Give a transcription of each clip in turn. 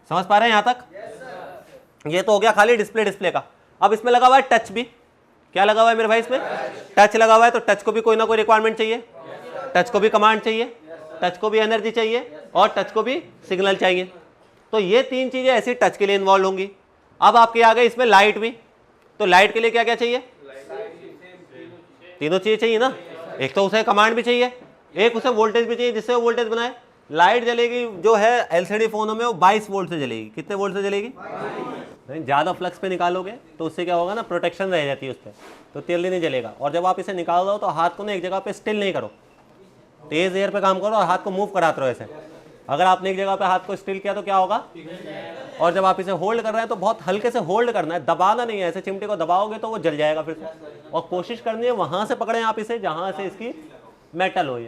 समझ पा रहे हैं यहाँ तक? ये तो हो गया खाली डिस्प्ले का। अब इसमें लगा हुआ है टच भी। क्या लगा हुआ है मेरे भाई? इसमें टच लगा हुआ है, तो टच को भी कोई ना कोई रिक्वायरमेंट चाहिए, टच को भी कमांड चाहिए, टच को भी एनर्जी चाहिए और टच को भी सिग्नल चाहिए। तो ये तीन चीजें ऐसी टच के लिए इन्वॉल्व होंगी। अब आपके आ गए इसमें लाइट भी, तो लाइट के लिए क्या क्या चाहिए? तीनों चीजें चाहिए ना। एक तो उसे कमांड भी चाहिए, एक उसे वोल्टेज भी चाहिए जिससे वो वोल्टेज बनाए। लाइट जलेगी जो है एलसीडी फोनों में वो 22 वोल्ट से जलेगी। कितने वोल्ट से जलेगी? नहीं, ज़्यादा फ्लक्स पे निकालोगे तो उससे क्या होगा ना, प्रोटेक्शन रह जाती है उस पर, तो जल्दी नहीं जलेगा। और जब आप इसे निकाल दो तो हाथ को ना एक जगह पे स्टिल नहीं करो, तेज एयर पे काम करो और हाथ को मूव कराते रहो ऐसे। अगर आपने एक जगह पे हाथ को स्टिल किया तो क्या होगा? और जब आप इसे होल्ड कर रहे हैं तो बहुत हल्के से होल्ड करना है, दबाना नहीं है। ऐसे चिमटे को दबाओगे तो वो जल जाएगा फिर से। और कोशिश करनी है वहां से पकड़ें आप इसे जहां से इसकी मेटल हो।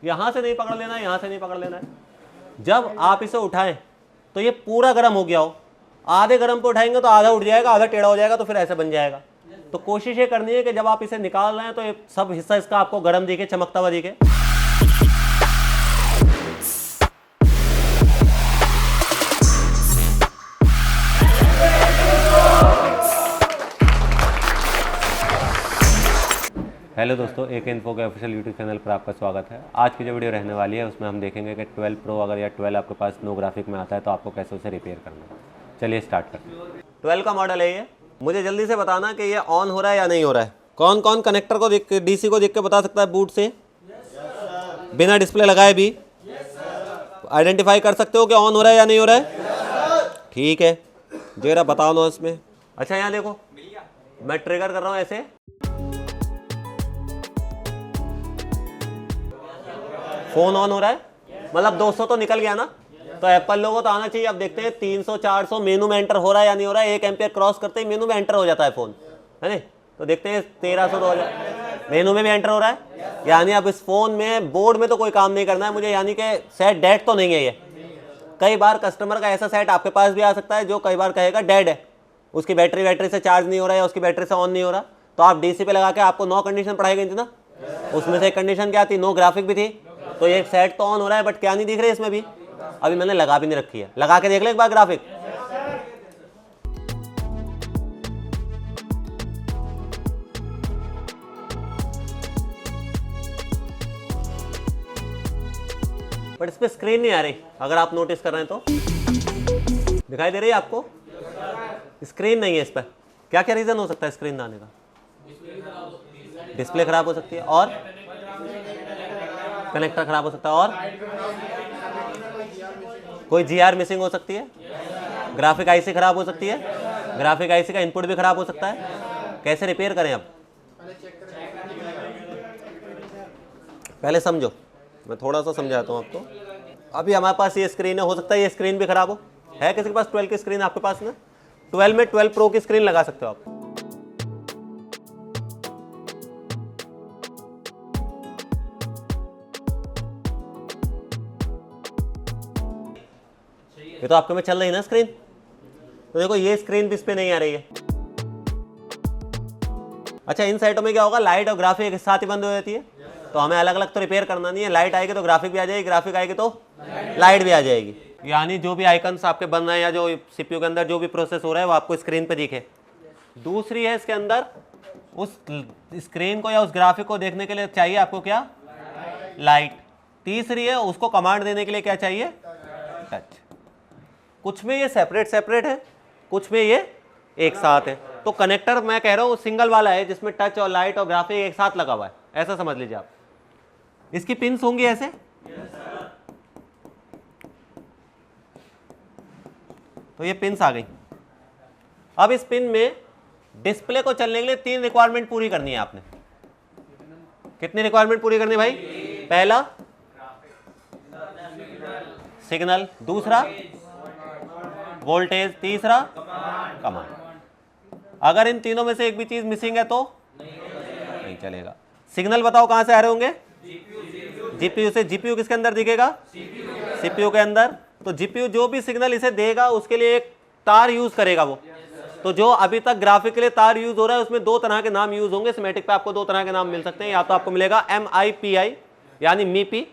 यहाँ से नहीं पकड़ लेना है, यहाँ से नहीं पकड़ लेना है। जब आप इसे उठाएं तो ये पूरा गर्म हो गया हो। आधे गर्म पे उठाएंगे तो आधा उठ जाएगा, आधा टेढ़ा हो जाएगा, तो फिर ऐसे बन जाएगा। तो कोशिश ये करनी है कि जब आप इसे निकाल रहे हैं तो ये सब हिस्सा इसका आपको गर्म दिखे, चमकता हुआ दिखे। हेलो दोस्तों, एक इन्फो के ऑफिशियल यूट्यूब चैनल पर आपका स्वागत है। आज की जो वीडियो रहने वाली है उसमें हम देखेंगे कि 12 प्रो अगर या 12 आपके पास नो ग्राफिक में आता है तो आपको कैसे उसे रिपेयर करना है। चलिए स्टार्ट करते हैं। 12 का मॉडल है ये। मुझे जल्दी से बताना कि ये ऑन हो रहा है या नहीं हो रहा है। कौन कौन कनेक्टर को देख के, डीसी को देख के बता सकता है बूट से? बिना डिस्प्ले लगाए भी आइडेंटिफाई कर सकते हो कि ऑन हो रहा है या नहीं हो रहा है? ठीक है, जरा बताओ ना इसमें। अच्छा यहाँ देखो, मैं ट्रिगर कर रहा हूँ ऐसे, फोन ऑन हो रहा है, मतलब 200 तो निकल गया ना। तो एप्पल लोगों तो आना चाहिए। अब देखते हैं 300 400 मेनू में एंटर हो रहा है या नहीं हो रहा है। 1 एम्पियर क्रॉस करते ही मेनू में एंटर हो जाता है फोन, है ना। तो देखते हैं 1300 2000 मेनू में भी एंटर हो रहा है। यानी अब इस फोन में बोर्ड में तो कोई काम नहीं करना है मुझे, यानी कि सेट डेड तो नहीं है ये। कई बार कस्टमर का ऐसा सेट आपके पास भी आ सकता है जो कई बार कहेगा डेड है, उसकी बैटरी से चार्ज नहीं हो रहा है या उसकी बैटरी से ऑन नहीं हो रहा। तो आप डीसी पे लगा के आपको 9 कंडीशन पढ़ाई गई थी ना, उसमें से एक कंडीशन क्या थी? नो ग्राफिक भी थी। तो ये सेट तो ऑन हो रहा है बट क्या नहीं दिख रही इसमें भी। अभी मैंने लगा भी नहीं रखी है, लगा के देख ले एक बार ग्राफिक। बट इस पे स्क्रीन नहीं आ रही, अगर आप नोटिस कर रहे हैं तो दिखाई दे रही है आपको? स्क्रीन नहीं है इस पर। क्या क्या रीजन हो सकता है स्क्रीन ना आने का? डिस्प्ले खराब हो सकती है, और कनेक्टर खराब हो सकता है, और कोई जीआर मिसिंग हो सकती है, ग्राफिक आईसी खराब हो सकती है, ग्राफिक आईसी का इनपुट भी खराब हो सकता है। कैसे रिपेयर करें? अब पहले समझो, मैं थोड़ा सा समझाता हूँ आपको। अभी हमारे पास ये स्क्रीन है, हो सकता है ये स्क्रीन भी खराब हो। है किसी के पास 12 की स्क्रीन? आपके पास ना 12 में 12 प्रो की स्क्रीन लगा सकते हो आप। ये तो आपके में चल रही है ना स्क्रीन। तो देखो ये स्क्रीन भी इस पे नहीं आ रही है। अच्छा, इन साइटों में क्या होगा? लाइट और ग्राफिक एक साथ ही बंद हो जाती है, तो हमें अलग अलग तो रिपेयर करना नहीं है। लाइट आएगी तो ग्राफिक भी आ जाएगी, ग्राफिक आएगी तो लाइट भी आ जाएगी। यानी जो भी आइकन्स आपके बन रहे हैं या जो सीपीयू के अंदर जो भी प्रोसेस हो रहा है वो आपको स्क्रीन पे दिखे। दूसरी है, इसके अंदर उस स्क्रीन को या उस ग्राफिक को देखने के लिए चाहिए आपको क्या? लाइट। तीसरी है, उसको कमांड देने के लिए क्या चाहिए? टच। कुछ में ये सेपरेट है, कुछ में ये एक साथ है। तो कनेक्टर मैं कह रहा हूँ सिंगल वाला है जिसमें टच और लाइट और ग्राफिक एक साथ लगा हुआ है, ऐसा समझ लीजिए आप। इसकी पिन्स होंगी ऐसे, तो ये पिन्स आ गई। अब इस पिन में डिस्प्ले को चलने के लिए 3 रिक्वायरमेंट पूरी करनी है आपने। कितनी रिक्वायरमेंट पूरी करनी है भाई? पहला सिग्नल, दूसरा वोल्टेज, तीसरा कमांड। अगर इन तीनों में से एक भी चीज मिसिंग है तो नहीं चलेगा। सिग्नल बताओ कहां से आ रहे होंगे? जीपीयू से। जीपीयू किसके अंदर दिखेगा? सीपीयू के अंदर। तो जीपीयू जो भी सिग्नल इसे देगा उसके लिए एक तार यूज करेगा वो। तो जो अभी तक ग्राफिक के लिए तार यूज हो रहा है उसमें 2 तरह के नाम यूज होंगे। स्कीमेटिक पे आपको 2 तरह के नाम मिल सकते हैं। या तो आपको मिलेगा MIPI यानी मीपी,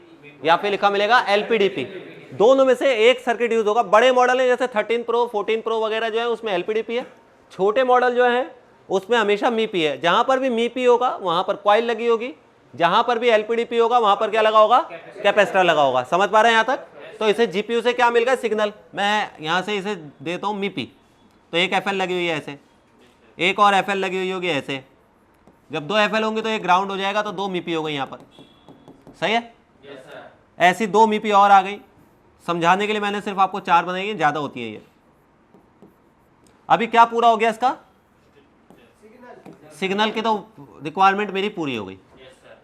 या फिर लिखा मिलेगा LPDP दोनों में से एक सर्किट यूज होगा। बड़े मॉडल है जैसे 13 प्रो 14 प्रो वगैरह जो है उसमें एलपीडीपी है। छोटे मॉडल जो है उसमें हमेशा मीपी है। जहां पर भी मीपी होगा वहां पर कॉइल लगी होगी, जहां पर भी एलपीडीपी होगा वहां पर क्या लगा होगा, कैपेसिटर लगा होगा। समझ पा रहे हैं यहाँ तक? तो इसे जीपीयू से क्या मिल गया, सिग्नल। मैं यहाँ से इसे देता हूँ मीपी, तो एक एफएल लगी हुई है ऐसे, एक और एफएल लगी हुई होगी ऐसे। जब दो एफएल होंगे तो एक ग्राउंड हो जाएगा, तो दो मीपी हो गई यहाँ पर। सही है? ऐसी दो मीपी और आ गई। समझाने के लिए मैंने सिर्फ आपको 4 बनाई है, ज़्यादा होती है ये। अभी क्या पूरा हो गया इसका, सिग्नल की तो रिक्वायरमेंट मेरी पूरी हो गई।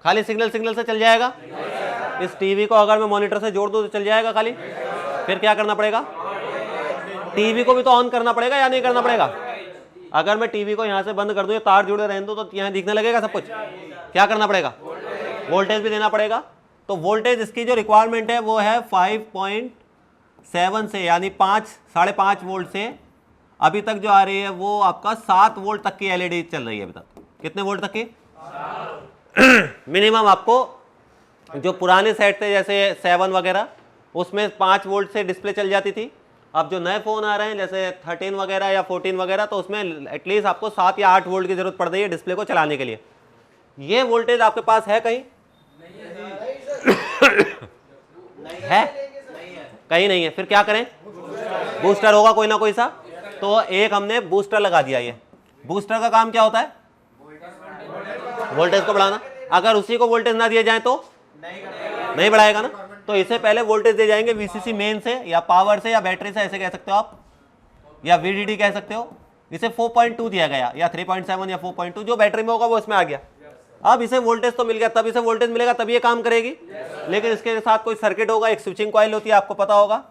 खाली सिग्नल से चल जाएगा। इस टीवी को अगर मैं मॉनिटर से जोड़ दूं तो चल जाएगा खाली। फिर क्या करना पड़ेगा, टीवी को भी तो ऑन करना पड़ेगा या नहीं करना पड़ेगा? अगर मैं टीवी को यहाँ से बंद कर दूं, ये तार जुड़े रहने दो, तो यहाँ दिखने लगेगा सब कुछ। क्या करना पड़ेगा, वोल्टेज भी देना पड़ेगा। तो वोल्टेज इसकी जो रिक्वायरमेंट है वो है 5.7 से, यानी 5.5 वोल्ट से अभी तक जो आ रही है वो आपका 7 वोल्ट तक की एलईडी चल रही है अभी तक। कितने वोल्ट तक की? मिनिमम आपको जो पुराने सेट थे जैसे 7 वगैरह, उसमें 5 वोल्ट से डिस्प्ले चल जाती थी। अब जो नए फ़ोन आ रहे हैं जैसे 13 वगैरह या 14 वगैरह, तो उसमें एटलीस्ट आपको 7 या 8 वोल्ट की ज़रूरत पड़ रही है डिस्प्ले को चलाने के लिए। ये वोल्टेज आपके पास है कहीं? है? कहीं नहीं है। फिर क्या करें, बूस्टर होगा कोई ना कोई सा। तो एक हमने बूस्टर लगा दिया। ये बूस्टर का काम क्या होता है, वोल्टेज को बढ़ाना। अगर उसी को वोल्टेज ना दिए जाए तो नहीं बढ़ाएगा ना। तो इसे पहले वोल्टेज दे जाएंगे वीसीसी मेन से या पावर से या बैटरी से, ऐसे कह सकते हो आप, या वीडीडी कह सकते हो। इसे 4.2 दिया गया या 3.7 या 4.2, जो बैटरी में होगा वो इसमें आ गया। अब इसे वोल्टेज तो मिल गया, तब इसे वोल्टेज मिलेगा तब ये काम करेगी। लेकिन इसके साथ कोई सर्किट होगा, एक स्विचिंग कॉइल होती है, आपको पता होगा।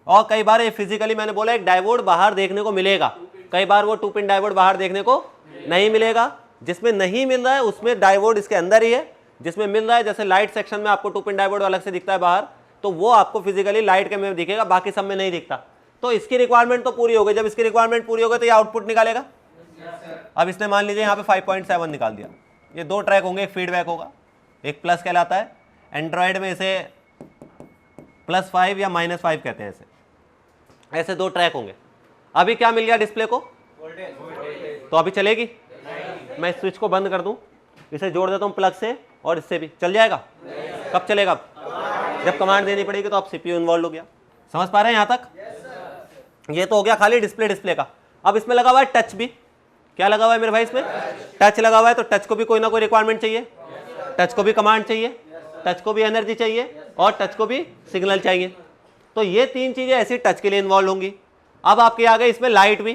और कई बार ये फिजिकली, मैंने बोला एक डायोड बाहर देखने को मिलेगा, कई बार वो 2 पिन डायोड बाहर देखने को नहीं मिलेगा। जिसमें नहीं मिल रहा है उसमें डायोड इसके अंदर ही है, जिसमें मिल रहा है जैसे लाइट सेक्शन में आपको 2 पिन डायोड अलग से दिखता है बाहर, तो वो आपको फिजिकली लाइट के में दिखेगा, बाकी सब में नहीं दिखता। तो इसकी रिक्वायरमेंट तो पूरी हो गई। जब इसकी रिक्वायरमेंट पूरी हो गई तो ये आउटपुट निकालेगा। अब इसने मान लीजिए यहाँ पे 5.7 निकाल दिया। ये 2 ट्रैक होंगे, एक फीडबैक होगा, एक प्लस कहलाता है। एंड्रॉयड में इसे +5 या -5 कहते हैं। ऐसे 2 ट्रैक होंगे। अभी क्या मिल गया डिस्प्ले को, तो अभी चलेगी। मैं इस स्विच को बंद कर दूं, इसे जोड़ देता हूं प्लग से, और इससे भी चल जाएगा। कब चलेगा, जब कमांड देनी पड़ेगी। तो अब सीपीयू इन्वॉल्व हो गया। समझ पा रहे हैं यहाँ तक? ये तो हो गया खाली डिस्प्ले का। अब इसमें लगा हुआ है टच भी। क्या लगा हुआ है मेरे भाई, इसमें टच लगा हुआ है। तो टच को भी कोई ना कोई रिक्वायरमेंट चाहिए, टच को भी कमांड चाहिए, टच को भी एनर्जी चाहिए, और टच को भी सिग्नल चाहिए। तो ये 3 चीजें ऐसी टच के लिए इन्वॉल्व होंगी। अब आपके आ गए इसमें लाइट भी।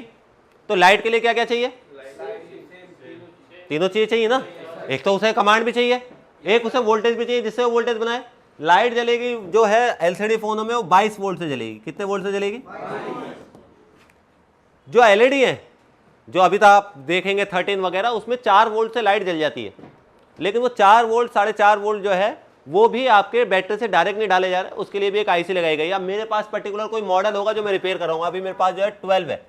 तो लाइट के लिए क्या क्या चाहिए, तीनों चीजें चाहिए ना। एक तो उसे कमांड भी चाहिए, एक उसे वोल्टेज भी चाहिए जिससे वो वोल्टेज बनाए। लाइट जलेगी जो है एलसीडी फोनों में वो 22 वोल्ट से जलेगी। कितने वोल्ट से जलेगी? जो एलईडी है, जो अभी तक आप देखेंगे 13 वगैरह, उसमें 4 वोल्ट से लाइट जल जाती है। लेकिन वो 4 वोल्ट 4.5 वोल्ट जो है वो भी आपके बैटरी से डायरेक्ट नहीं डाले जा रहे, उसके लिए भी एक आईसी लगाई गई। अब मेरे पास पर्टिकुलर कोई मॉडल होगा जो मैं रिपेयर कराऊंगा। अभी मेरे पास जो है 12 है।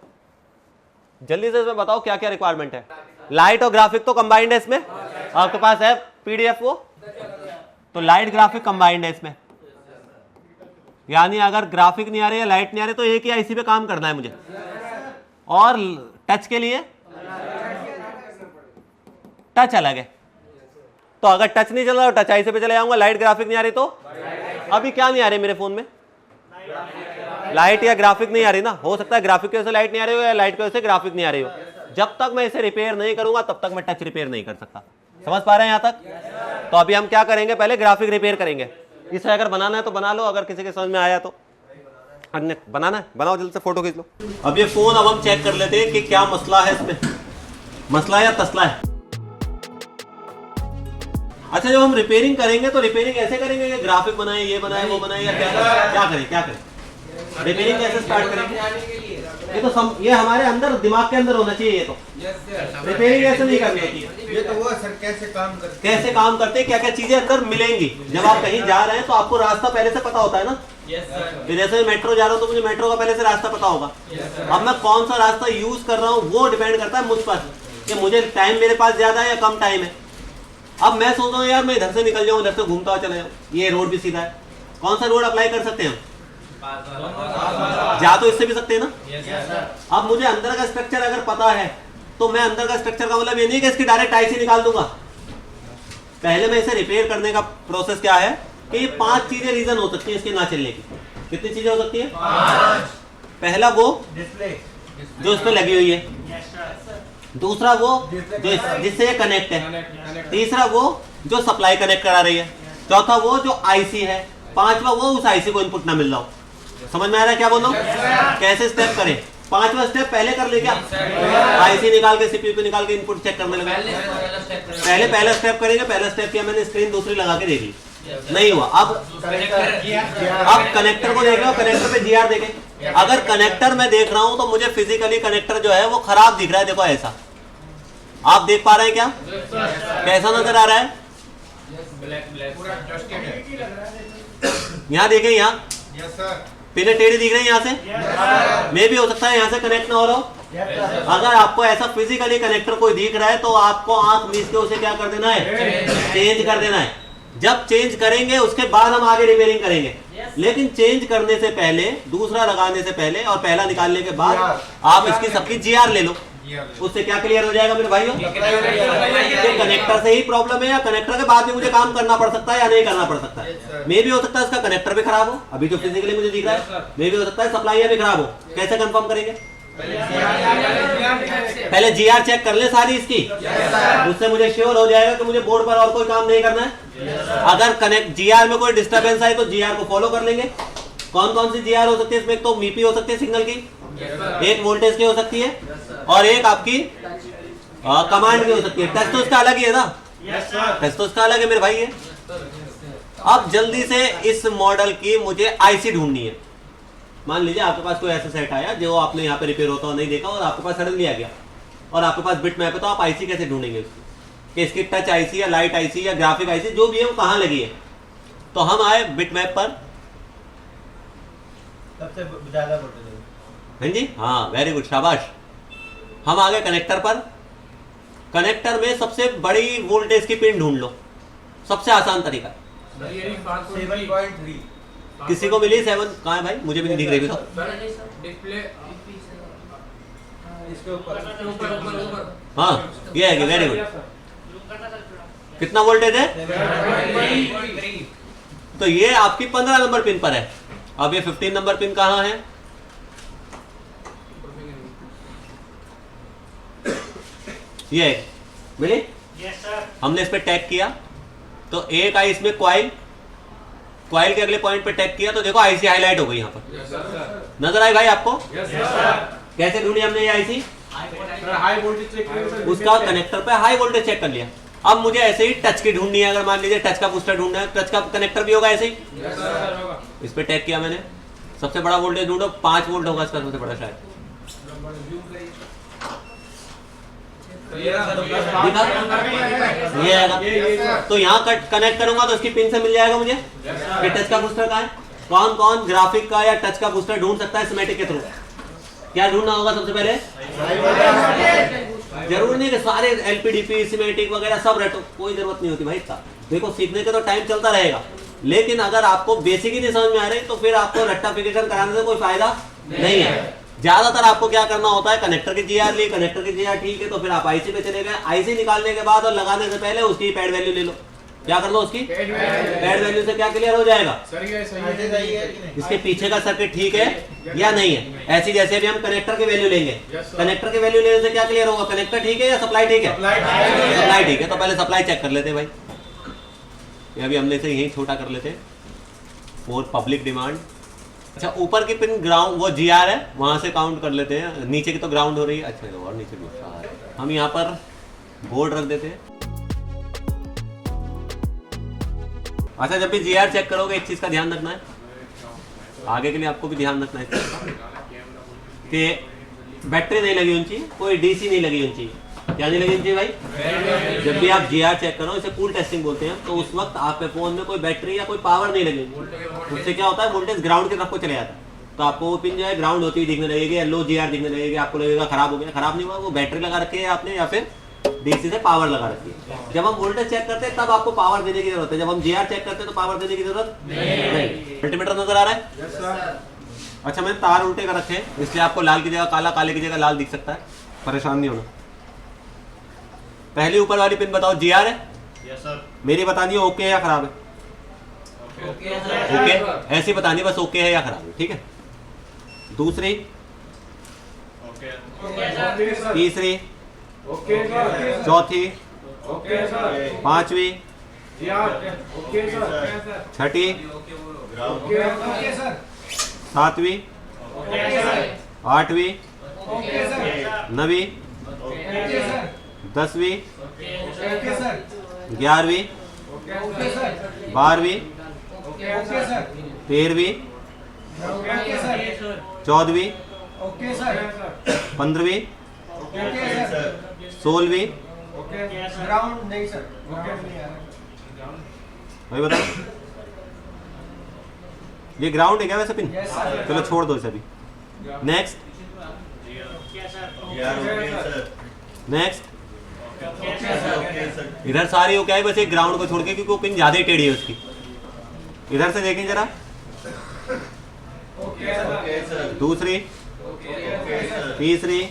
जल्दी से इसमें बताओ क्या क्या रिक्वायरमेंट है। लाइट और ग्राफिक तो कंबाइंड है इसमें, आपके पास है पीडीएफ वो, तो लाइट ग्राफिक कंबाइंड है इसमें। यानी अगर ग्राफिक नहीं आ रही है, लाइट नहीं आ रही, तो एक ही आईसी पे काम करना है मुझे। और टच के लिए टच अलग है। तो अगर टच नहीं चल रहा तो टच आईसी पे चले जाऊंगा। लाइट ग्राफिक नहीं आ रही तो अभी क्या नहीं आ रही मेरे फोन में, लाइट या ग्राफिक नहीं आ रही ना। हो सकता है ग्राफिक की वजह से लाइट नहीं आ रही हो या लाइट की वजह से ग्राफिक नहीं आ रही हो। जब तक मैं इसे रिपेयर नहीं करूंगा तब तक मैं टच रिपेयर नहीं कर सकता। समझ पा रहे हैं यहाँ तक? तो अभी हम क्या करेंगे, पहले ग्राफिक रिपेयर करेंगे। इसे अगर बनाना है तो बना लो, अगर किसी के समझ में आया तो। अन्य बनाना है, बनाओ जल्दी से, फोटो खींच लो। अब ये फोन अब हम चेक कर लेते हैं कि क्या मसला है इसमें, मसला या तसला है। अच्छा, जब हम रिपेयरिंग करेंगे तो रिपेयरिंग ऐसे करेंगे कि ग्राफिक बनाए, ये बनाए, वो बनाए, या क्या करें? रिपेयरिंग कैसे स्टार्ट करेंगे? ये तो ये हमारे अंदर, दिमाग के अंदर होना चाहिए। ये तो रिपेयरिंग ऐसे नहीं करनी होती है। ये तो वो सर कैसे काम करते, क्या क्या चीजें अंदर मिलेंगी। जब आप कहीं जा रहे हैं तो आपको रास्ता पहले से पता होता है ना। जैसे मेट्रो जा रहा हूँ तो मुझे मेट्रो का पहले से रास्ता पता होगा। अब मैं कौन सा रास्ता यूज कर रहा हूँ वो डिपेंड करता है मुझ पर, कि मुझे टाइम मेरे पास ज्यादा है या कम टाइम है। अब मैं सोच रहा हूँ यार मैं इधर से निकल जाऊँ, इधर से घूमता हुआ चला जाऊँ, ये रोड भी सीधा है। कौन सा रोड अप्लाई कर सकते हैं हम? जा तो इससे भी सकते हैं ना। अब मुझे अंदर का स्ट्रक्चर अगर पता है तो मैं अंदर का स्ट्रक्चर का मतलब ये नहीं कि इसकी डायरेक्ट आईसी निकाल दूंगा। पहले मैं इसे रिपेयर करने का प्रोसेस क्या है कि ये 5 चीजें रीजन हो सकती है इसके ना चलने की। कितनी चीजें हो सकती है? 5। पहला वो डिस्प्ले जो इस पे लगी हुई है, दूसरा वो जो जिससे ये कनेक्ट है, तीसरा वो जो सप्लाई कनेक्ट करा रही है, चौथा वो जो आईसी है, पांचवा वो उस आईसी को इनपुट ना मिल रहा हो। समझ में आ रहा है क्या बोल रहा हूं? कैसे स्टेप करें? 5वां स्टेप पहले कर ले क्या? आईसी निकाल के सीपीयू पे निकाल के इनपुट चेक करने लगे। पहला स्टेप करेंगे। पहला स्टेप किया मैंने, स्क्रीन दूसरी लगा के देख ली, नहीं हुआ। अब कनेक्टर को देख रहे हो, कनेक्टर पे जीआर देखें। अगर कनेक्टर में देख रहा हूं तो मुझे फिजिकली कनेक्टर जो है वो खराब दिख रहा है। देखो ऐसा आप देख पा रहे हैं क्या? कैसा नजर आ रहा है? यहाँ देखें, यहाँ पिने टेढ़ी दिख रही है यहाँ से। मे भी हो सकता है यहाँ से कनेक्ट ना हो रहा हो। अगर आपको ऐसा फिजिकली कनेक्टर कोई दिख रहा है तो आपको आंख मीच के उसे क्या कर देना है? चेंज कर देना है। जब चेंज करेंगे उसके बाद हम आगे रिपेयरिंग करेंगे, लेकिन चेंज करने से पहले, दूसरा लगाने से पहले और पहला निकालने के बाद आप इसकी सबकी जीआर ले लो। उससे क्या क्लियर हो जाएगा मेरे भाइयों? कनेक्टर से ही प्रॉब्लम है या कनेक्टर के बाद भी मुझे काम करना पड़ सकता है या नहीं करना पड़ सकता है? मे भी हो सकता है इसका कनेक्टर भी खराब हो, अभी जो फिजिकली मुझे दिख रहा है। मे भी हो सकता है सप्लाई भी खराब हो। कैसे कंफर्म करेंगे? पहले जीआर चेक कर ले सारी इसकी, उससे मुझे श्योर हो जाएगा कि मुझे बोर्ड पर और कोई काम नहीं करना है। अगर कनेक्ट जीआर में कोई डिस्टर्बेंस आए तो जीआर को फॉलो कर लेंगे। कौन कौन सी जीआर हो सकती है इसमें? तो मीपी हो सकती है सिग्नल की, एक वोल्टेज की हो सकती है, और एक आपकी कमांड की हो सकती है। टच तो इसका अलग ही है ना? टच तो इसका अलग है मेरे भाई है। अब जल्दी से इस मॉडल की मुझे आईसी ढूंढनी है। मान लीजिए आपके पास कोई ऐसा सेट आया जो आपने यहाँ पे रिपेयर होता हुआ नहीं देखा और आपके पास सडनली आ गया और आपके पास बिट मैप है, तो आप आईसी कैसे ढूंढेंगे उसकी? कि इसकी टच आईसी या लाइट आईसी या ग्राफिक आईसी जो भी है वो कहाँ लगी है? तो हम आए बिट मैप पर। सबसे ज्यादा हाँ जी, हाँ वेरी गुड, शाबाश। हम आ गए कनेक्टर पर। कनेक्टर में सबसे बड़ी वोल्टेज की पिन ढूंढ लो, सबसे आसान तरीका। 7.3 किसी को मिली? 7 कहाँ है भाई? मुझे भी नहीं दिख रही। तो हाँ ये है, वेरी गुड। कितना वोल्टेज है? तो ये आपकी 15 नंबर पिन पर है। अब ये 15 नंबर पिन कहाँ है? ये मिली? हमने इस पे टैग किया तो एक आई इसमें क्वाइल के अगले पॉइंट पे टैग किया तो देखो आईसी हाईलाइट हो गई यहाँ पर। नजर आई भाई आपको? कैसे ढूंढी हमने ये आईसी? हाई वोल्टेज उसका कनेक्टर पे हाई वोल्टेज चेक कर लिया। अब मुझे ऐसे ही टच की ढूंढनी है। अगर मान लीजिए टच का बूस्टर ढूंढना है, टच का कनेक्टर भी होगा ऐसे ही। इस पे टैग किया मैंने। सबसे बड़ा वोल्टेज ढूंढो, 5 वोल्ट होगा इसका सबसे बड़ा शायद। ये आएगा। तो यहाँ कनेक्ट करूंगा तो इसकी पिन से मिल जाएगा मुझे कि टच का बूस्टर कहाँ है। कौन कौन ग्राफिक का या टच का बूस्टर ढूंढ सकता है स्कीमेटिक के थ्रू? क्या ढूंढना होगा सबसे पहले? जरूर नहीं कि सारे एलपीडीपी स्कीमेटिक वगैरह सब रटो, कोई जरूरत नहीं होती भाई इसका। देखो सीखने का तो टाइम चलता रहेगा, लेकिन अगर आपको बेसिक ही नहीं समझ में आ रही तो फिर आपको रट्टाफिकेशन कराने से कोई फायदा नहीं है। ज्यादातर आपको क्या करना होता है, कनेक्टर की जीआर ली, कनेक्टर की जीआर ठीक है तो फिर आप आईसी पे चले गए। आईसी निकालने के बाद और लगाने से पहले उसकी पैड वैल्यू ले लो। क्या कर लो? उसकी पैड वैल्यू से क्या क्लियर हो जाएगा? इसके पीछे का सर्किट ठीक है या नहीं है। ऐसी जैसे भी हम कनेक्टर की वैल्यू लेंगे, कनेक्टर की वैल्यू लेने से क्या क्लियर होगा? कनेक्टर ठीक है या सप्लाई ठीक है? सप्लाई ठीक है। तो पहले सप्लाई चेक कर लेते भाई। अभी हमने से यही छोटा कर लेते फॉर पब्लिक डिमांड। अच्छा, ऊपर की पिन ग्राउंड वो जीआर है, वहां से काउंट कर लेते हैं। नीचे की तो ग्राउंड हो रही है। अच्छा, और नीचे भी हम यहाँ पर बोर्ड रख देते हैं। अच्छा, जब भी जीआर चेक करोगे एक चीज का ध्यान रखना है, आगे के लिए आपको भी ध्यान रखना है कि बैटरी नहीं लगी होनी चाहिए, कोई डीसी नहीं लगी होनी चाहिए। क्या नहीं लगी होनी चाहिए भाई? जब भी आप जीआर चेक करो, इसे कूल टेस्टिंग बोलते हैं, तो उस वक्त आपके फोन में कोई बैटरी या कोई पावर नहीं लगी। उससे क्या होता है, वोल्टेज ग्राउंड की तरफ को चले जाता है। तो आपको वो पिन जो है ग्राउंड होती हुई दिखने लगेगी, लो जीआर दिखने लगेगी। आपको लगेगा खराब हो गया। खराब नहीं हुआ, वो बैटरी लगा रखी है आपने या फिर डीसी से पावर लगा रखी है। जब हम वोल्टेज चेक करते हैं तब आपको पावर देने की जरूरत है, जब हम जीआर चेक करते हैं तो पावर देने की जरूरत नहीं। मल्टीमीटर नजर आ रहा है? अच्छा मैंने तार उल्टे कर रखे हैं इसलिए आपको लाल की जगह काला, काले की जगह लाल दिख सकता है, परेशान नहीं होना। पहली ऊपर वाली पिन बताओ जीआर है? Yes sir. मेरी बतानी है ओके है या खराब है? ओके, ऐसी बतानी बस ओके है या खराब है, ठीक है। दूसरी, तीसरी, चौथी, पांचवी, छठी, सातवीं, आठवीं, नवीं, 10वीं, 11वीं, 12वीं, 13वीं, 14वीं, 15वीं, 16वीं, ग्राउंड नहीं सर, वही बताओ। ये ग्राउंड है क्या वैसे पिन? चलो छोड़ दो इसे अभी। नेक्स्ट, नेक्स्ट, इधर सारी हो क्या है, बस एक ग्राउंड को छोड़ के, क्योंकि वो पिन ज्यादा ही टेढ़ी है उसकी। इधर से देखें जरा, दूसरी, तीसरी,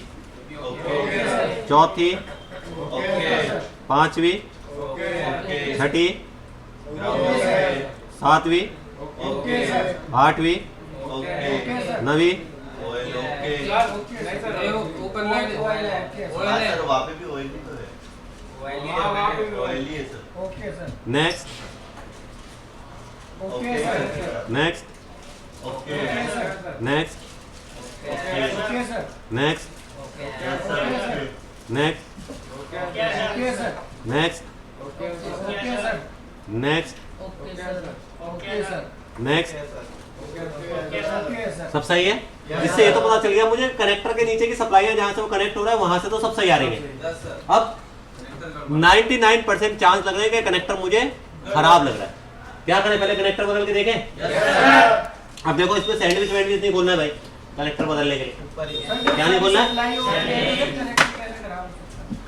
चौथी, पांचवी, छठी, सातवीं, आठवीं, नवीं, ओपन लाइन सर वहाँ पे भी ऑयल तो है, ऑयल ही है sir. Okay sir, next, okay sir, next, okay next, okay sir, next, next, okay sir, next, okay sir, next, okay sir, next. Okay sir. सब सही है? इससे ये तो पता चल गया मुझे कनेक्टर के नीचे की सप्लाई जहां से वो कनेक्ट हो रहा है वहां से तो सब सही आ रही है। अब 99% चांस लग रहे हैं कि कनेक्टर मुझे खराब लग रहा है। क्या करें, पहले कनेक्टर बदल के देखें? अब देखो इसमें सैंडविच वैंडविच नहीं खोलना है भाई कनेक्टर बदलने के लिए। क्या नहीं बोलना है?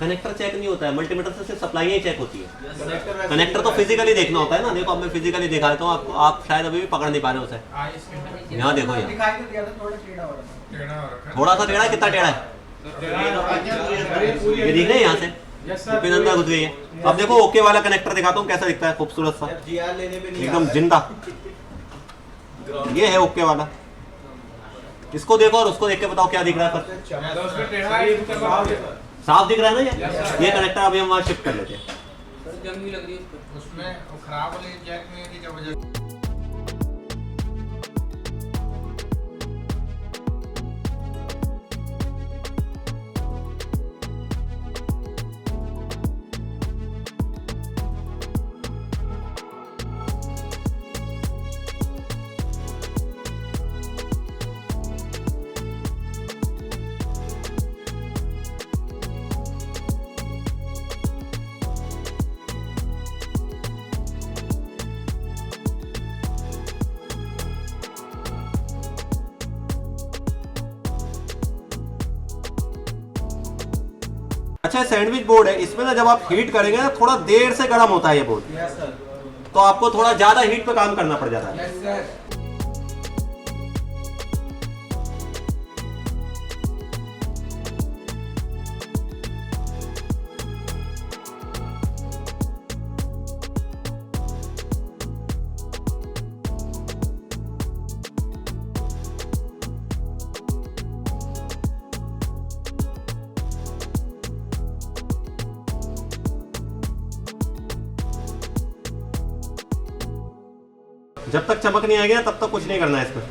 कनेक्टर चेक नहीं होता है, मल्टीमीटर से सिर्फ सप्लाई ही चेक होती है। कनेक्टर तो फिजिकली देखना होता है ना। देखो अब मैं फिजिकली दिखा देता हूँ आपको, आप शायद अभी भी पकड़ नहीं पा रहे उसे। यहाँ देखो, यहाँ दिखाई तो दिया था, थोड़ा टेढ़ा हो रहा था। थोड़ा सा टेढ़ा है, कितना टेढ़ा है ये दिख रहा है यहाँ से, पिन अंदर घुस गई है। अब देखो ओके वाला कनेक्टर दिखाता हूँ कैसा दिखता है, खूबसूरत सा एकदम जिंदा। ये है ओके वाला, इसको देखो और उसको देख के बताओ क्या दिख रहा है। साफ दिख रहा है ना ये कनेक्टर अभी हम वहाँ शिफ्ट कर लेते हैं। जंग भी लग रही है उसमें खराब वाले जैक में की क्या वजह? अच्छा सैंडविच बोर्ड है, इसमें ना जब आप हीट करेंगे ना थोड़ा देर से गर्म होता है ये बोर्ड, तो आपको थोड़ा ज्यादा हीट पे काम करना पड़ जाता है। जब तक चमक नहीं आएगी ना तब तक कुछ नहीं करना है इसमें।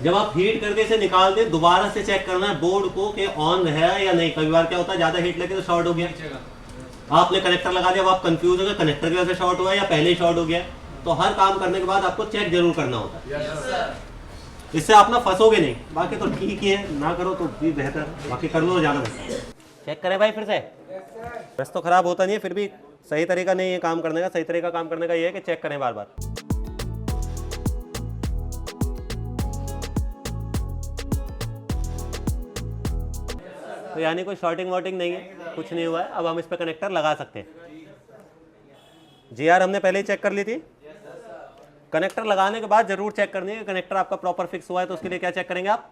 जब आप हीट करके इसे निकाल दें दोबारा से चेक करना है बोर्ड को कि ऑन है या नहीं। कई बार क्या होता है ज्यादा हीट लगे तो शॉर्ट हो गया, आपने कनेक्टर लगा दिया, अब आप कंफ्यूज हो गए कनेक्टर की वजह से शॉर्ट हुआ या पहले ही शॉर्ट हो गया। तो हर काम करने के बाद आपको चेक जरूर करना होता है, इससे आप ना फंसोगे नहीं। बाकी तो ठीक ही है, ना करो तो भी बेहतर, बाकी कर लो ज्यादा बेहतर। चेक करें भाई फिर से, बस तो खराब होता नहीं है, फिर भी सही तरीका नहीं है काम करने का। सही तरीका काम करने का ये है कि चेक करें बार बार। तो यानी कोई शॉर्टिंग वॉर्टिंग नहीं है, कुछ नहीं हुआ है। अब हम इस पर कनेक्टर लगा सकते हैं। GR हमने पहले ही चेक कर ली थी। कनेक्टर लगाने के बाद जरूर चेक करनी है कि कनेक्टर आपका प्रॉपर फिक्स हुआ है, तो उसके लिए क्या चेक करेंगे आप?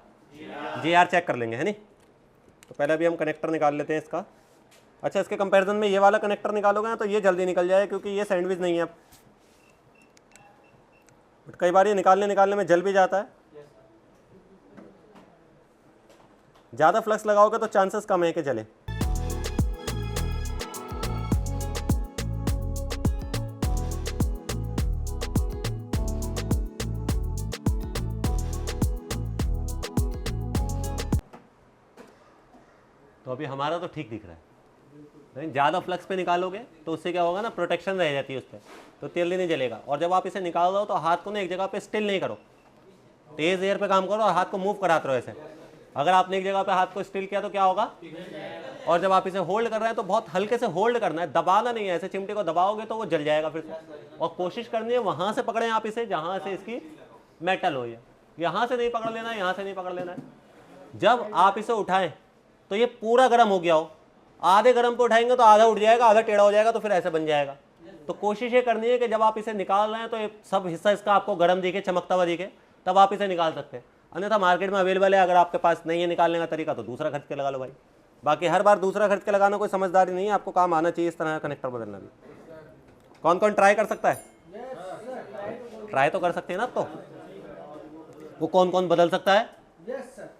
GR चेक कर लेंगे, है नहीं? तो पहले अभी हम कनेक्टर निकाल लेते हैं इसका। अच्छा, इसके कंपैरिजन में ये वाला कनेक्टर निकालोगे ना तो ये जल्दी निकल जाए, क्योंकि ये सैंडविच नहीं है। बट कई बार ये निकालने में जल भी जाता है। ज़्यादा फ्लक्स लगाओगे तो चांसेस कम है कि जले। तो अभी हमारा तो ठीक दिख रहा है, लेकिन ज़्यादा फ्लक्स पे निकालोगे तो उससे क्या होगा ना, प्रोटेक्शन रह जाती है उस पर, तो तेल नहीं जलेगा। और जब आप इसे निकाल दो तो हाथ को ना एक जगह पे स्टिल नहीं करो, तेज़ एयर पे काम करो और हाथ को मूव कराते रहो ऐसे। अगर आपने एक जगह पे हाथ को स्टिल किया तो क्या होगा? और जब आप इसे होल्ड कर रहे हैं तो बहुत हल्के से होल्ड करना है, दबाना नहीं है। ऐसे चिमटे को दबाओगे तो वो जल जाएगा फिर से। और कोशिश करनी है वहाँ से पकड़ें आप इसे जहाँ से इसकी मेटल हो, यहाँ से नहीं पकड़ लेना है, यहाँ से नहीं पकड़ लेना है। जब आप इसे उठाएं तो ये पूरा गर्म हो गया हो, आधे गर्म पे उठाएंगे तो आधा उठ जाएगा, आधा टेढ़ा हो जाएगा, तो फिर ऐसे बन जाएगा। तो कोशिश ये करनी है कि जब आप इसे निकाल रहे हैं तो ये सब हिस्सा इसका आपको गर्म दिखे, चमकता हुआ दिखे, तब आप इसे निकाल सकते हैं। अन्यथा मार्केट में अवेलेबल है, अगर आपके पास नहीं है निकालने का तरीका तो दूसरा खरीद के लगा लो भाई। बाकी हर बार दूसरा खरीद के लगाना कोई समझदारी नहीं है, आपको काम आना चाहिए इस तरह का कनेक्टर बदलना भी। कौन कौन ट्राई कर सकता है? ट्राई तो कर सकते हैं ना। तो वो कौन कौन बदल सकता है? Yes sir.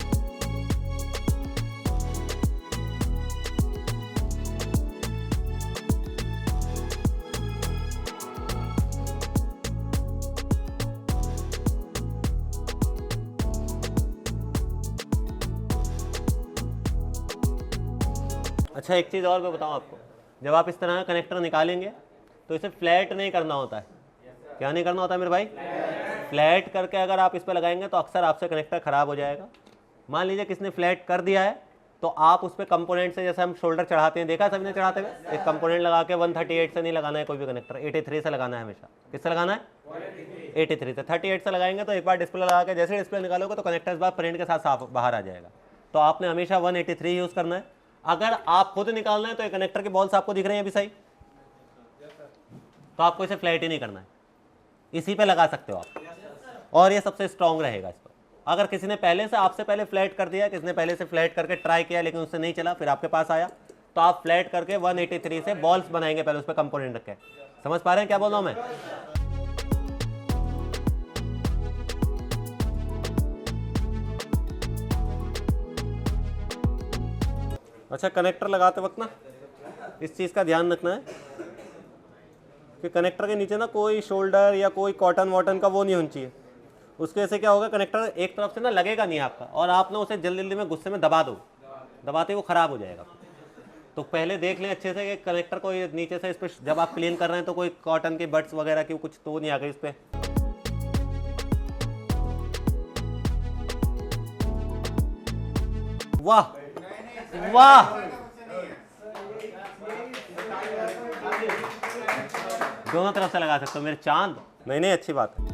अच्छा, एक चीज़ और मैं बताऊँ आपको, जब आप इस तरह का कनेक्टर निकालेंगे तो इसे फ्लैट नहीं करना होता है। क्या नहीं करना होता है मेरे भाई? फ्लैट करके अगर आप इस पर लगाएंगे तो अक्सर आपसे कनेक्टर ख़राब हो जाएगा। मान लीजिए किसने फ्लैट कर दिया है तो आप उस पर कंपोनेंट से, जैसे हम शोल्डर चढ़ाते हैं, देखा सबने चढ़ाते हुए, एक कंपोनेंट लगा के 138 से नहीं लगाना है कोई भी कनेक्टर, 83 से लगाना है हमेशा। किससे लगाना है? 83 से। 38 से लगाएंगे तो एक बार डिस्प्ले लगा के जैसे डिस्प्ले निकालोगे तो कनेक्टर इस बार प्रिंट के साथ साफ बाहर आ जाएगा। तो आपने हमेशा 183 यूज़ करना है। अगर आप खुद निकालना है तो ये कनेक्टर के बॉल्स आपको दिख रहे हैं अभी सही, तो आपको इसे फ्लैट ही नहीं करना है, इसी पे लगा सकते हो आप, और ये सबसे स्ट्रांग रहेगा इस पर। अगर किसी ने पहले से आपसे पहले फ्लैट कर दिया, किसी ने पहले से फ्लैट करके ट्राई किया लेकिन उससे नहीं चला, फिर आपके पास आया, तो आप फ्लैट करके 183 से बॉल्स बनाएंगे पहले, उस पर कंपोनेंट रख के। समझ पा रहे हैं क्या बोल रहा हूँ मैं? अच्छा, कनेक्टर लगाते वक्त ना इस चीज़ का ध्यान रखना है कि कनेक्टर के नीचे ना कोई शोल्डर या कोई कॉटन वॉटन का वो नहीं होना चाहिए। उसके वजह से क्या होगा, कनेक्टर एक तरफ से ना लगेगा नहीं आपका, और आप ना उसे जल्दी जल्दी में गुस्से में दबा दो, दबाते ही वो ख़राब हो जाएगा। तो पहले देख लें अच्छे से कि कनेक्टर को नीचे से इस पर जब आप क्लीन कर रहे हैं तो कोई कॉटन की बट्स वगैरह की कुछ तो नहीं आ गई इस पर। वाह वाह, दोनों तरफ से लगा सकते हो मेरे चांद। नहीं, अच्छी बात है।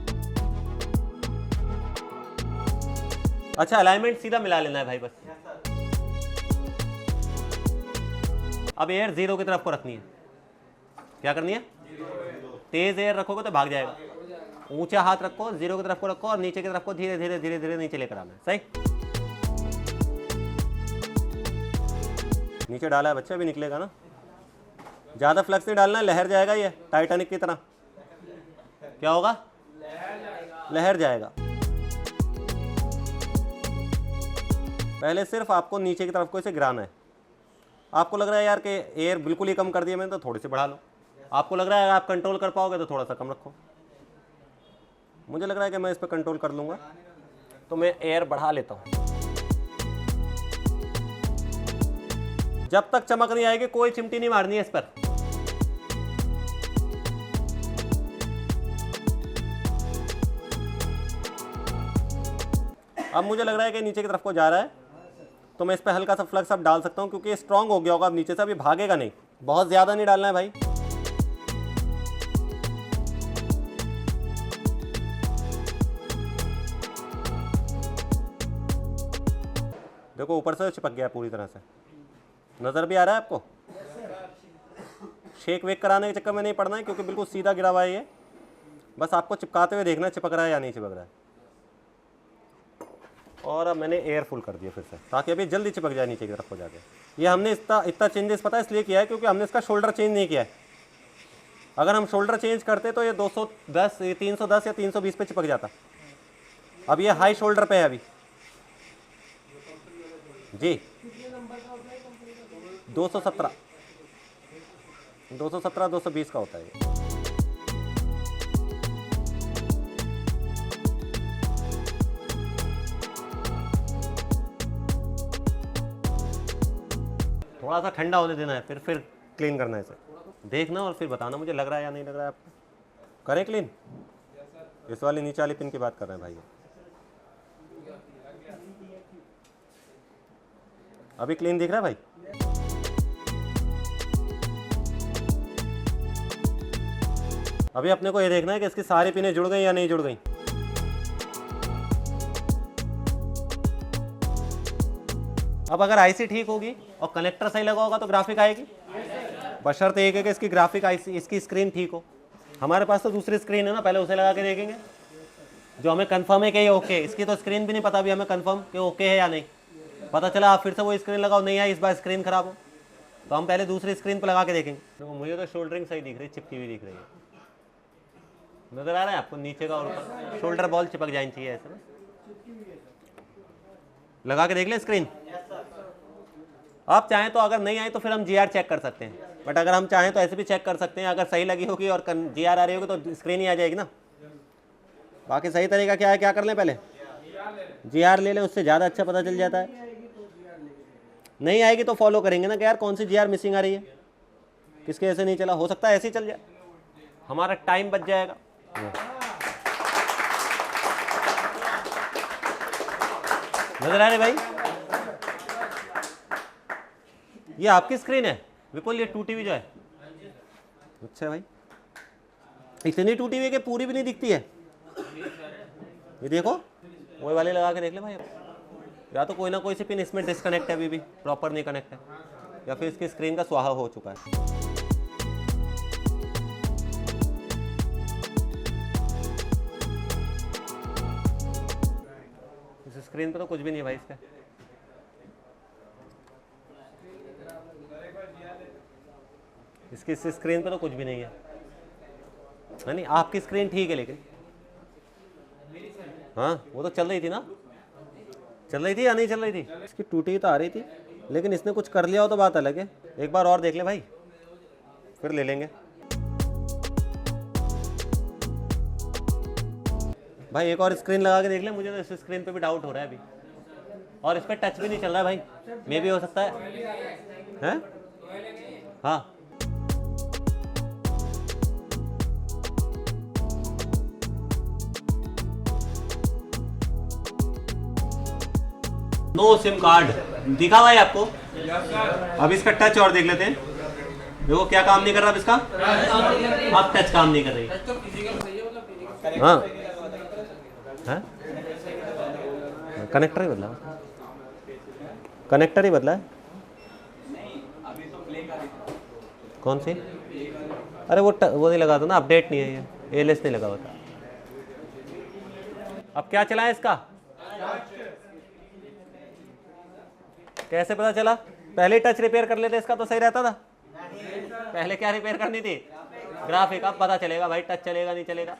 अच्छा, अलाइनमेंट सीधा मिला लेना है भाई बस। अब एयर 0 की तरफ को रखनी है। क्या करनी है? तेज एयर रखोगे तो भाग जाएगा। ऊंचा हाथ रखो, 0 की तरफ को रखो, और नीचे की तरफ को धीरे धीरे धीरे धीरे नीचे लेकर आना है। सही, नीचे डाला है बच्चा, भी निकलेगा ना। ज़्यादा फ्लक्स नहीं डालना है, लहर जाएगा ये टाइटैनिक की तरह। क्या होगा? लहर जाएगा। पहले सिर्फ आपको नीचे की तरफ को इसे गिराना है। आपको लग रहा है यार कि एयर बिल्कुल ही कम कर दिया मैंने, तो थोड़ी सी बढ़ा लो। आपको लग रहा है आप कंट्रोल कर पाओगे तो थोड़ा सा कम रखो। मुझे लग रहा है कि मैं इस पर कंट्रोल कर लूँगा, तो मैं एयर बढ़ा लेता हूँ। जब तक चमक नहीं आएगी कोई चिमटी नहीं मारनी है इस पर। अब मुझे लग रहा है कि नीचे की तरफ को जा रहा है, तो मैं इस पर हल्का सा फ्लक्स अब डाल सकता हूं, क्योंकि ये स्ट्रांग हो गया होगा अब नीचे से, अभी भागेगा नहीं। बहुत ज़्यादा नहीं डालना है भाई। देखो ऊपर से चिपक गया पूरी तरह से। नज़र भी आ रहा है आपको? शेक वेक कराने के चक्कर में नहीं पड़ना है, क्योंकि बिल्कुल सीधा गिरा हुआ है ये। बस आपको चिपकाते हुए देखना चिपक रहा है या नहीं चिपक रहा है। और अब मैंने एयर फुल कर दिया फिर से, ताकि अभी जल्दी चिपक जाए नीचे की तरफ हो जाके। ये हमने इतना चेंजेस पता है इसलिए किया है क्योंकि हमने इसका शोल्डर चेंज नहीं किया है। अगर हम शोल्डर चेंज करते तो ये 210 ये 310 या 320 पे चिपक जाता। अब ये हाई शोल्डर पे है अभी जी। 217 220 का होता है ये। थोड़ा सा ठंडा होने देना है, फिर क्लीन करना है इसे। देखना और फिर बताना मुझे लग रहा है या नहीं लग रहा है आपको। करें क्लीन? इस वाली नीचे वाली पिन की बात कर रहे हैं भाई। अभी क्लीन दिख रहा है भाई? अभी अपने को ये देखना है कि इसकी सारी पिनें जुड़ गई या नहीं जुड़ गई। अब अगर आईसी ठीक होगी और कनेक्टर सही लगा होगा तो ग्राफिक आएगी। बशर्ते एक है कि इसकी ग्राफिक आईसी इसकी स्क्रीन ठीक हो। हमारे पास तो दूसरी स्क्रीन है ना, पहले उसे लगा के देखेंगे जो हमें कंफर्म है कि ये ओके। इसकी तो स्क्रीन भी नहीं पता अभी हमें कंफर्म कि ओके है या नहीं। पता चला आप फिर से वो स्क्रीन लगाओ, नहीं आई, इस बार स्क्रीन खराब हो, तो हम पहले दूसरी स्क्रीन पर लगा के देखेंगे। तो मुझे तो शोल्डरिंग सही दिख रही, चिपकी हुई दिख रही है। नजर आ रहा है आपको नीचे का और ऊपर? शोल्डर बॉल चिपक जानी चाहिए ऐसे ना। लगा के देख लें स्क्रीन। आप चाहें तो अगर नहीं आए तो फिर हम जीआर चेक कर सकते हैं, बट अगर हम चाहें तो ऐसे भी चेक कर सकते हैं। अगर सही लगी होगी और जीआर आ रही होगी तो स्क्रीन ही आ जाएगी ना। बाकी सही तरीका क्या है, क्या कर लें, पहले जीआर ले लें, उससे ज़्यादा अच्छा पता चल जाता है। नहीं आएगी तो फॉलो करेंगे ना कि यार कौन सी जीआर मिसिंग आ रही है, किसके ऐसे नहीं चला। हो सकता है ऐसे ही चल जाए, हमारा टाइम बच जाएगा। नजर आ रहे भाई? ये आपकी स्क्रीन है विपुल, ये टूटी हुई जो है। अच्छा भाई, इतनी टूटी हुई कि पूरी भी नहीं दिखती है। ये देखो, वही वाले लगा के देख ले भाई। या तो कोई ना कोई सी पिन इसमें डिस्कनेक्ट है, अभी भी प्रॉपर नहीं कनेक्ट है, या फिर इसकी स्क्रीन का स्वाहा हो चुका है। इस स्क्रीन पे तो कुछ भी नहीं है भाई इसका। इसकी इस स्क्रीन पे तो कुछ भी नहीं है। नहीं, आपकी स्क्रीन ठीक है, लेकिन हाँ वो तो चल रही थी ना, चल रही थी या नहीं चल रही थी? इसकी टूटी तो आ रही थी, लेकिन इसने कुछ कर लिया हो तो बात अलग है। एक बार और देख ले भाई, फिर ले लेंगे। भाई एक और स्क्रीन लगा के देख ले, मुझे तो इस स्क्रीन पे भी डाउट हो रहा है अभी, और इस पर टच भी नहीं चल रहा है भाई। मे भी हो सकता है हाँ। नो सिम कार्ड दिखा भाई आपको? अब इसका टच और देख लेते हैं। देखो क्या काम नहीं कर रहा अब इसका। अब टच काम नहीं कर रही। हाँ है? कनेक्टर ही बदला, कनेक्टर ही बदला है। कौन सी? अरे वो नहीं लगा था ना, अपडेट नहीं है ये, एलएस नहीं लगा हुआ था। अब क्या चला है इसका? कैसे पता चला? पहले टच रिपेयर कर लेते इसका तो सही रहता था। पहले क्या रिपेयर करनी थी? ग्राफिक। अब पता चलेगा भाई टच चलेगा नहीं चलेगा।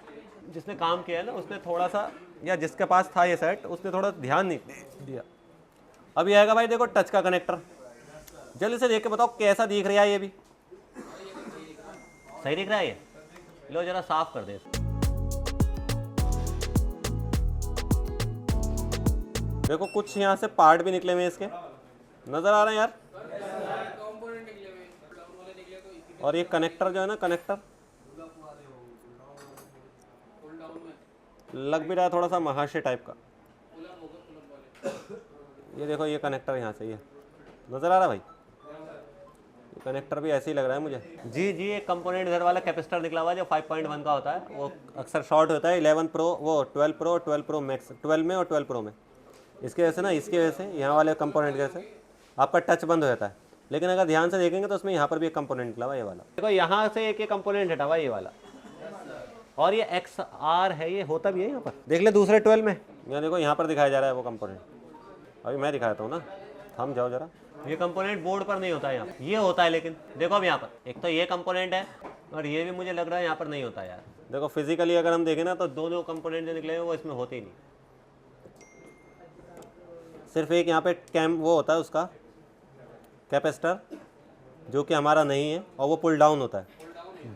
जिसने काम किया है ना उसने थोड़ा सा, या जिसके पास था ये सेट उसने थोड़ा ध्यान नहीं दिया। अब ये आएगा भाई, देखो टच का कनेक्टर। जल्दी से देख के बताओ कैसा दिख रहा है। ये भी सही दिख रहा है ये? लो जरा साफ कर दे। देखो कुछ यहाँ से पार्ट भी निकले हुए इसके, नजर आ रहे हैं यार। और ये कनेक्टर जो है ना, कनेक्टर लग भी रहा है थोड़ा सा महाशय टाइप का। ये देखो ये कनेक्टर यहाँ से, ये नजर आ रहा है भाई। ये कनेक्टर भी ऐसे ही लग रहा है मुझे। जी जी, एक कंपोनेंट इधर वाला कैपेसिटर निकला हुआ है जो 5.1 का होता है। वो अक्सर शॉर्ट होता है 11 प्रो, वो 12 प्रो, 12 प्रो मैक्स, 12 में और 12 प्रो में। इसके वजह से ना, इसकी वजह से यहाँ वाले कंपोनेंट की वजह से आपका टच बंद हो जाता है। लेकिन अगर ध्यान से देखेंगे तो उसमें यहाँ पर भी एक कंपोनेंट निकला हुआ ये वाला। देखो यहाँ से एक कंपोनेंट हटा हुआ ये वाला, और ये XR है, ये होता भी है यहाँ पर। देख ले दूसरे 12 में, यहाँ देखो यहाँ पर दिखाया जा रहा है वो कंपोनेंट। अभी मैं दिखाता हूँ ना, थम जाओ जरा। ये कंपोनेंट बोर्ड पर नहीं होता है, यहाँ ये होता है। लेकिन देखो अब यहाँ पर एक तो ये कंपोनेंट है, और ये भी मुझे लग रहा है यहाँ पर नहीं होता यार। देखो फिजिकली अगर हम देखें ना तो दोनों कंपोनेंट जो निकले हैं वो इसमें होते ही नहीं। सिर्फ एक यहाँ पे वो होता है उसका कैपेसिटर, जो कि हमारा नहीं है, और वो पुल डाउन होता है।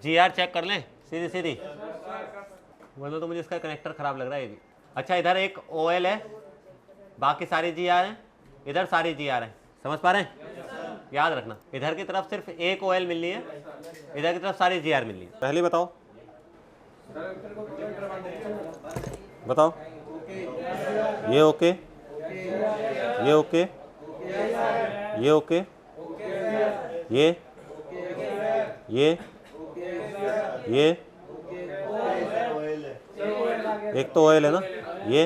GR चेक कर लें सीधी सीधी, बोलो तो मुझे इसका कनेक्टर खराब लग रहा है ये भी। अच्छा इधर एक OL है, बाकी सारी GR हैं, इधर सारी GR हैं, समझ पा रहे हैं? याद रखना, इधर की तरफ सिर्फ एक OL मिलनी है, इधर की तरफ सारी GR मिलनी है। पहले बताओ बताओ, ये ओके, ये ओके, ये ओके, ये एक तो ऑयल है ना, ये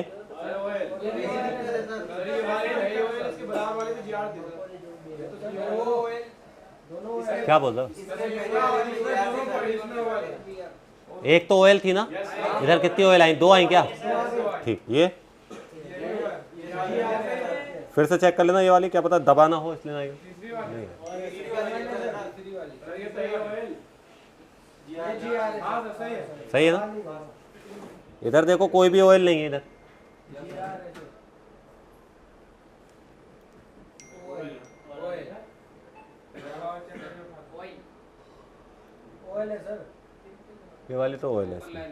क्या बोल रहे हो? एक तो ऑयल थी ना, इधर कितनी ऑयल आई? 2 आई क्या? ठीक, ये फिर से चेक कर लेना ये वाली, क्या पता दबाना हो इसलिए नहीं। सही है ना? इधर देखो कोई भी ऑयल नहीं है इधर। ये वाली तो ऑयल है इसमें।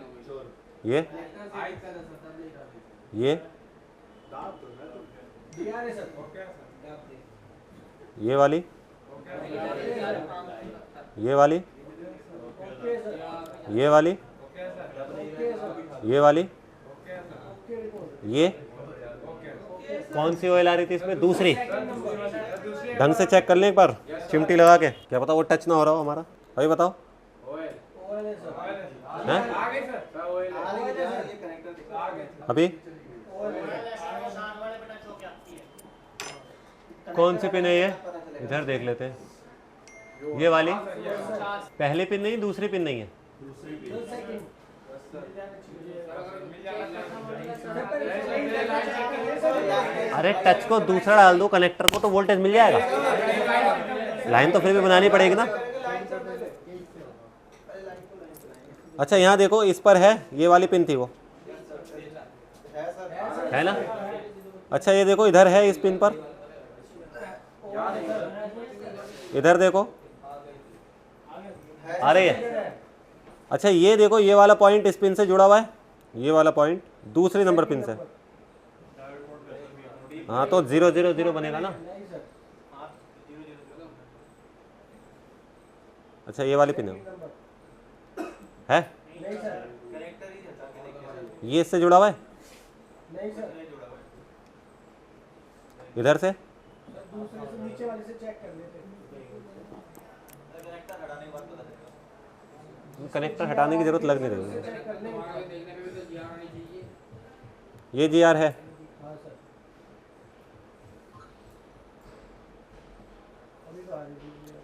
ये वाली, ये वाली, ये वाली, ये वाली, ये कौन सी ऑयल आ रही थी इसमें? दूसरी। ढंग से चेक कर लें एक बार चिमटी लगा के, क्या पता वो टच ना हो रहा हो हमारा। अभी बताओ हैं? अभी कौन सी पिन है ये? इधर देख लेते हैं। ये वाली पहली पिन नहीं, दूसरी पिन नहीं है। अरे टच को दूसरा डाल दो कनेक्टर को तो वोल्टेज मिल जाएगा। लाइन तो फिर भी बनानी पड़ेगी ना। अच्छा यहाँ देखो, इस पर है, ये वाली पिन थी वो, है ना? अच्छा ये देखो इधर है, इस पिन पर, इधर देखो आ रही है। अच्छा ये देखो, ये वाला पॉइंट इस पिन से जुड़ा हुआ है, ये वाला पॉइंट दूसरी नंबर पिन से। हाँ तो 0 0 0 बनेगा ना। अच्छा ये वाली पिन है, ये इससे जुड़ा हुआ है, इधर से कनेक्टर हटाने की जरूरत लग नहीं रही है। ये GR है,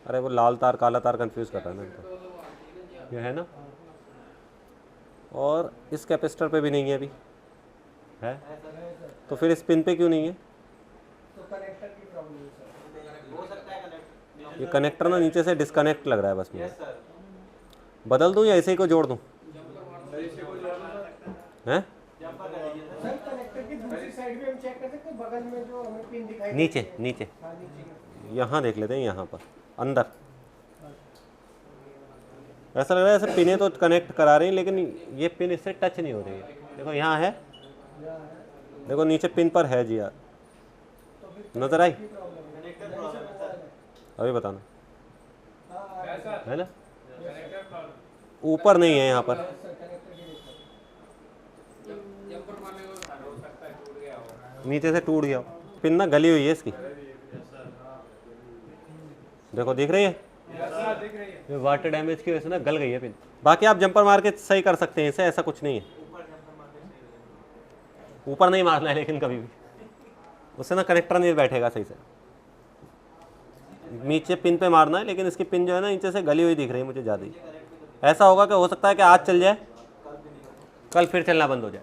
अरे वो लाल तार काला तार कंफ्यूज कर रहा है ना। ये है ना, और इस कैपेसिटर पे भी नहीं है अभी, है तो फिर इस पिन पे क्यों नहीं है? ये कनेक्टर ना नीचे से डिस्कनेक्ट लग रहा है बस मुझे। बदल दूं या ऐसे ही को जोड़ दूं? हैं? नीचे नीचे यहाँ देख लेते हैं, यहाँ पर अंदर ऐसा लग रहा है ऐसे पिनें तो कनेक्ट करा रही हैं, लेकिन ये पिन इससे टच नहीं हो रही है। देखो यहाँ है, देखो नीचे पिन पर है GR, नजर आई? अभी बताना, है ना? ऊपर नहीं है यहाँ पर। नीचे से टूट गया पिन ना, गली हुई है इसकी। देखो दिख रही है, ये वाटर डैमेज की वजह से ना गल गई है पिन। बाकी आप जंपर मार के सही कर सकते हैं इसे, ऐसा कुछ नहीं है। ऊपर नहीं मारना है लेकिन कभी भी, उससे ना कनेक्टर नहीं बैठेगा सही से। नीचे पिन पे मारना है, लेकिन इसकी पिन जो है ना नीचे से गली हुई दिख रही है मुझे ज़्यादा ही। ऐसा होगा कि हो सकता है कि आज चल जाए, कल फिर चलना बंद हो जाए,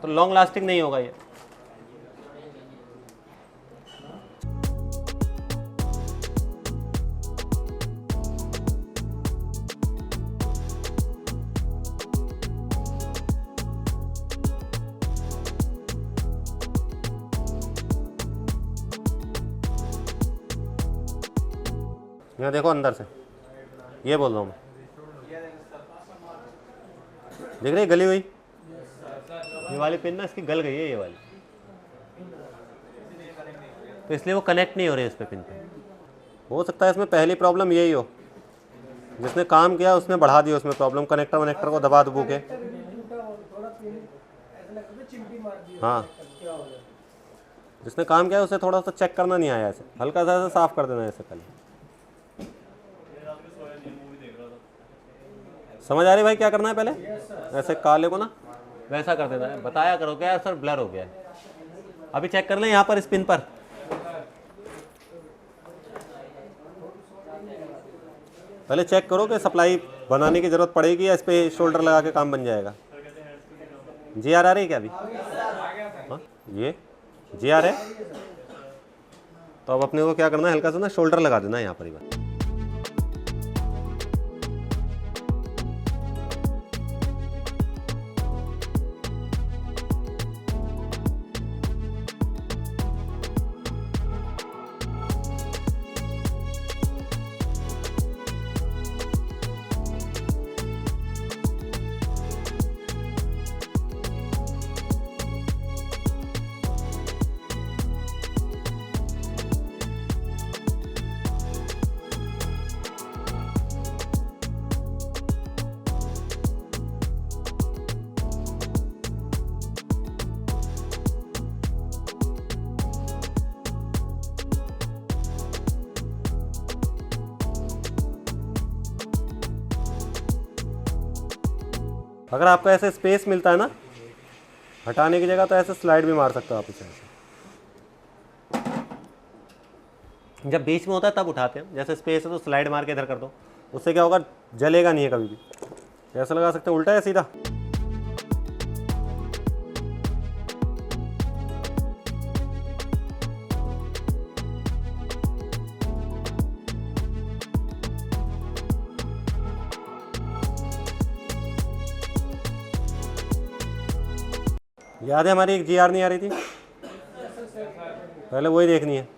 तो लॉन्ग लास्टिंग नहीं होगा ये। यहाँ देखो अंदर से, ये बोल रहा हूँ मैं, देख रहे गली हुई, ये वाली पिन ना इसकी गल गई है ये वाली, तो इसलिए वो कनेक्ट नहीं हो रही है इस पे पिन पे। हो सकता है इसमें पहली प्रॉब्लम यही हो, जिसने काम किया उसने बढ़ा दिया उसमें प्रॉब्लम, कनेक्टर वनेक्टर को दबा दबू के। हाँ, जिसने काम किया उसे थोड़ा सा चेक करना नहीं आया, ऐसे हल्का सा ऐसे साफ कर देना ऐसे पहले। समझ आ रही भाई क्या करना है? पहले ऐसे काले को ना वैसा कर देना है, बताया करो क्या सर ब्लर हो गया है। अभी चेक कर लें यहाँ पर इस पिन पर, पहले चेक करो कि सप्लाई बनाने की ज़रूरत पड़ेगी या इस पे शोल्डर लगा के काम बन जाएगा। GR आ रही है क्या अभी? हाँ, ये GR है, तो अब अपने को क्या करना है, हल्का सा ना शोल्डर लगा देना है यहाँ पर ही बात। अगर आपको ऐसे स्पेस मिलता है ना हटाने की जगह, तो ऐसे स्लाइड भी मार सकते हो आप इसे ऐसे। जब बीच में होता है तब उठाते हैं, जैसे स्पेस है तो स्लाइड मार के इधर कर दो, उससे क्या होगा, जलेगा नहीं है कभी भी। ऐसा लगा सकते हैं, उल्टा है सीधा। याद है हमारी एक GR नहीं आ रही थी, पहले वही देखनी है।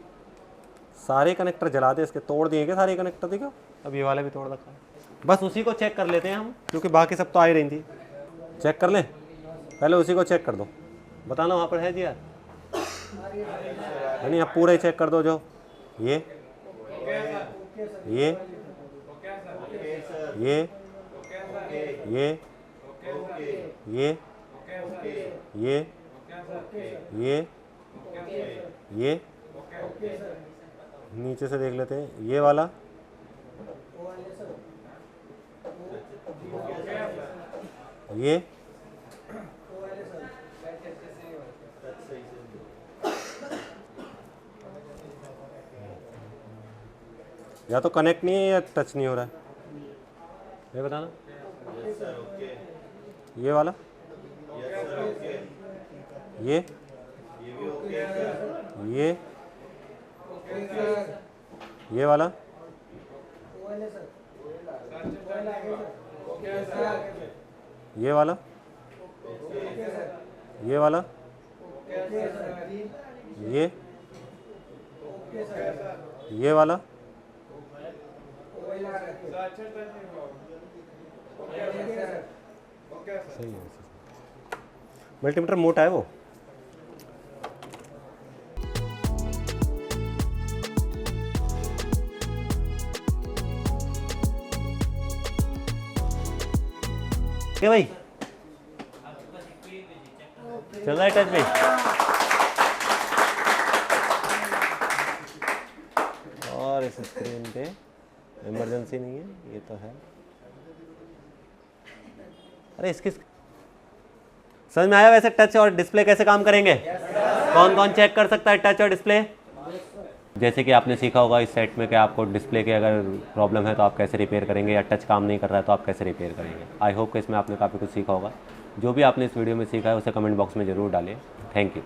सारे कनेक्टर जला दे इसके, तोड़ दिए क्या सारे कनेक्टर? देखो अब ये वाला भी तोड़ रखा है, बस उसी को चेक कर लेते हैं हम, क्योंकि बाकी सब तो आ ही रही थी। चेक कर लें, पहले उसी को चेक कर दो, बताना वहाँ पर है GR नहीं, आप पूरा ही चेक कर दो। जो ये ये ये ये ये ये नीचे से देख लेते हैं, ये वाला, ये या तो कनेक्ट नहीं है या टच नहीं हो रहा है, ये बताना। ये वाला, ये वाला, ये वाला, ये वाला, ये वाला, सही है। मल्टीमीटर मोटा है वो। क्या भाई चल रहा है टच भाई? और इस स्क्रीन पे इमरजेंसी नहीं है, ये तो है। अरे इसकी समझ में आया वैसे टच और डिस्प्ले कैसे काम करेंगे? कौन कौन चेक कर सकता है टच और डिस्प्ले? जैसे कि आपने सीखा होगा इस सेट में कि आपको डिस्प्ले के अगर प्रॉब्लम है तो आप कैसे रिपेयर करेंगे, या टच काम नहीं कर रहा है तो आप कैसे रिपेयर करेंगे। आई होप कि इसमें आपने काफ़ी कुछ सीखा होगा। जो भी आपने इस वीडियो में सीखा है उसे कमेंट बॉक्स में ज़रूर डालें। Thank you.